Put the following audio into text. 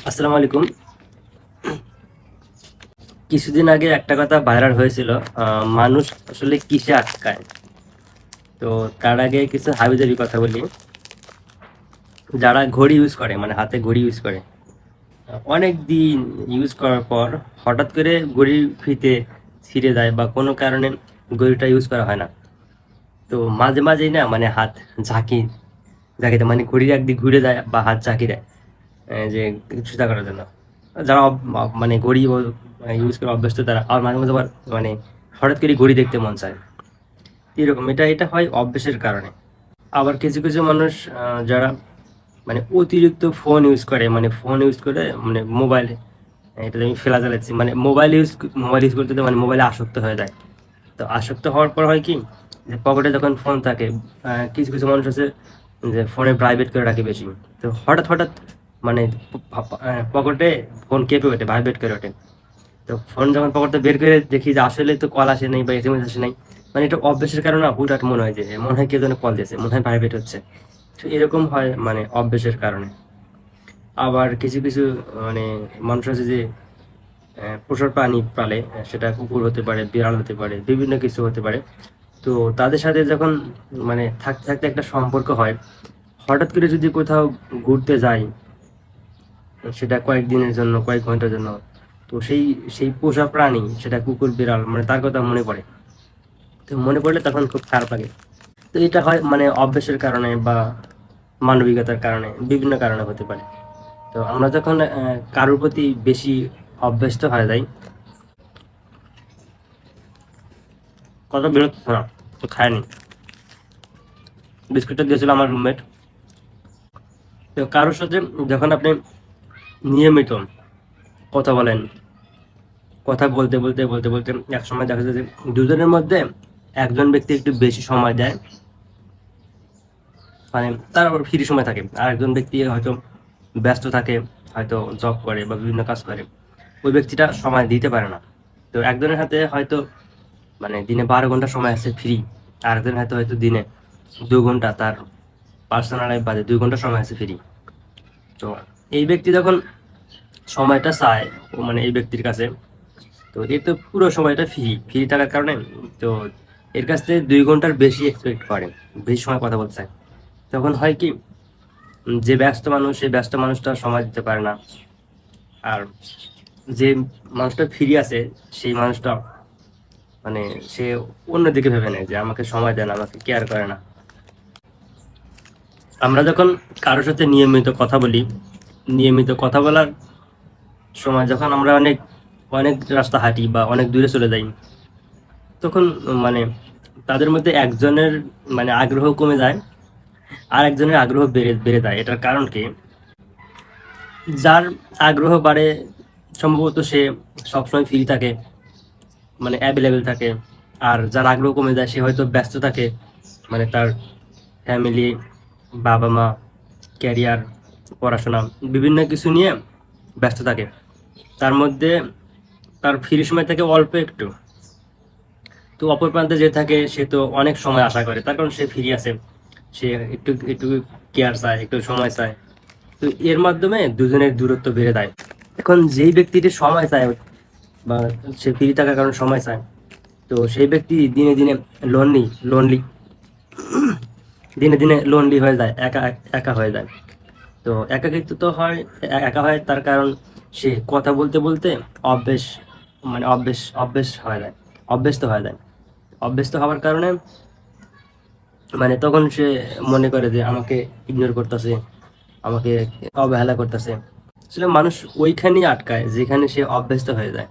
আসসালামু আলাইকুম। কিছুদিন আগে একটা কথা ভাইরাল হয়েছিল, মানুষ আসলে কিসে আটকায়। তো তার আগে কিছু হাবিজাবি কথা বলি। যারা ঘড়ি ইউজ করে, মানে হাতে ঘড়ি ইউজ করে, অনেক দিন ইউজ করার পর হঠাৎ করে ঘড়ির ফিতে ছিঁড়ে যায় বা কোনো কারণে ঘড়িটা ইউজ করা হয় না। তো মাঝে মাঝেই না মানে হাত ঝাঁকি ঝাঁকি দেয়, মানে ঘড়ির একদিক ঘুরে যায় বা হাত ঝাঁকি দেয়, যে সোজা করার জন্য। যারা মানে ঘড়ি ইউজ করে অভ্যস্ত তারা, আর মাঝে মাঝে আবার মানে হঠাৎ করে ঘড়ি দেখতে মন চায়। এরকম এটা এটা হয় অভ্যেসের কারণে। আবার কিছু কিছু মানুষ যারা মানে অতিরিক্ত ফোন ইউজ করে, মানে ফোন ইউজ করে মানে মোবাইলে, এটা আমি ফেলা চালাচ্ছি, মানে মোবাইল ইউজ করতে মানে মোবাইলে আসক্ত হয়ে যায়। তো আসক্ত হওয়ার পর হয় কি, যে পকেটে যখন ফোন থাকে, কিছু কিছু মানুষ আছে যে ফোনে প্রাইভেট করে রাখে বেশি। তো হঠাৎ হঠাৎ মানে পকেটে ফোন কেঁপে ওঠে, ভাইব্রেট করে ওঠে। তো ফোন যখন পকেটে বের করে দেখি যে আসলে তো কল আসে নাই বা এসএমএস আসে নাই, মানে এটা অভ্যেসের কারণে না হুটহাট মনে হয় যে মনে হয় কেউ যেন কল দিয়েছে, মনে হয় ভাইব্রেট হচ্ছে। তো এরকম হয় মানে অভ্যেসের কারণে। আবার কিছু কিছু মানে মানুষ আছে যে পোষা প্রাণী পালে, সেটা কুকুর হতে পারে, বিড়াল হতে পারে, বিভিন্ন কিছু হতে পারে। তো তাদের সাথে যখন মানে থাকতে থাকতে একটা সম্পর্ক হয়, হঠাৎ করে যদি কোথাও ঘুরতে যাই, সেটা কয়েকদিনের জন্য, কয়েক ঘন্টার জন্য, তো সেই সেই পোষা প্রাণী, সেটা কুকুর বিড়াল, মানে তার কথা মনে পড়ে। তো মনে পড়লে তখন খুব খারাপ লাগে। তো এটা হয় মানে অভ্যাসের কারণে বা মানবিকতার কারণে, বিভিন্ন কারণে হতে পারে। তো আমরা যখন কারোর প্রতি বেশি অভ্যস্ত হয়ে যাই, কত বিরক্ত না, তো খায়নি, বিস্কুটটা দিয়েছিল আমার রুমমেট। তো কারোর সাথে যখন আপনি নিয়মিত কথা বলেন, কথা বলতে বলতে বলতে বলতে এক সময় দেখা যায় যে দুজনের মধ্যে একজন ব্যক্তি একটু বেশি সময় দেয়, মানে তার আবার ফ্রি সময় থাকে, আর একজন ব্যক্তি হয়তো ব্যস্ত থাকে, হয়তো জব করে বা বিভিন্ন কাজ করে, ওই ব্যক্তিটা সময় দিতে পারে না। তো একজনের হাতে হয়তো মানে দিনে 12 ঘন্টা সময় আছে ফ্রি, আর একজনের হাতে হয়তো দিনে 2 ঘন্টা, তার পার্সোনাল লাইফ বাদে 2 ঘন্টা সময় আছে ফ্রি। তো এই ব্যক্তি যখন সময়টা চায়, ও মানে এই ব্যক্তির কাছে, তো এর তো পুরো সময়টা ফ্রি ফ্রি থাকার কারণে, তো এর কাছ থেকে 2 ঘন্টার বেশি এক্সপেক্ট করে, বেশি সময় কথা বলতে চায়। তখন হয় কি, যে ব্যস্ত মানুষ, সেই ব্যস্ত মানুষটা সময় দিতে পারে না। আর যে মানুষটা ফ্রি আছে, সেই মানুষটা মানে সে অন্যদিকে ভেবে নেয় যে আমাকে সময় দেয় না, আমাকে কেয়ার করে না। আমরা যখন কারোর সাথে নিয়মিত কথা বলি, নিয়মিত কথা বলার সময় যখন আমরা অনেক অনেক রাস্তা হাঁটি বা অনেক দূরে চলে যাই, তখন মানে তাদের মধ্যে একজনের মানে আগ্রহ কমে যায়, আর একজনের আগ্রহ বেড়ে বেড়ে যায়। এটার কারণ কি, যার আগ্রহ বাড়ে সম্ভবত সে সবসময় ফ্রি থাকে, মানে অ্যাভেলেবেল থাকে। আর যার আগ্রহ কমে যায় সে হয়তো ব্যস্ত থাকে, মানে তার ফ্যামিলি, বাবা মা, ক্যারিয়ার, পড়াশোনা, বিভিন্ন কিছু নিয়ে ব্যস্ত থাকে। তার মধ্যে তার ফ্রি সময় থাকে অল্প একটু। তো অপর প্রান্তে যে থাকে সে তো অনেক সময় আশা করে, তার কারণ সে ফ্রি আছে, সে একটু একটু কেয়ার চায়, একটু সময় চায়। তো এর মাধ্যমে দুজনের দূরত্ব বেড়ে যায়। এখন যেই ব্যক্তিটি সময় চায় বা সে ফ্রি থাকার কারণে সময় চায়, তো সেই ব্যক্তি দিনে দিনে লোনলি লোনলি দিনে দিনে লোনলি হয়ে যায়, একা একা হয়ে যায়। তো একাকিত্ব তো হয়, একা হয় তার কারণ সে কথা বলতে বলতে অভ্যেস, মানে অভ্যেস হয়ে যায়, অভ্যস্ত হয়ে যায়। অভ্যস্ত হওয়ার কারণে মানে তখন সে মনে করে যে আমাকে ইগনোর করতেছে, আমাকে অবহেলা করতেছে। আসলে মানুষ ওইখানেই আটকায় যেখানে সে অভ্যস্ত হয়ে যায়।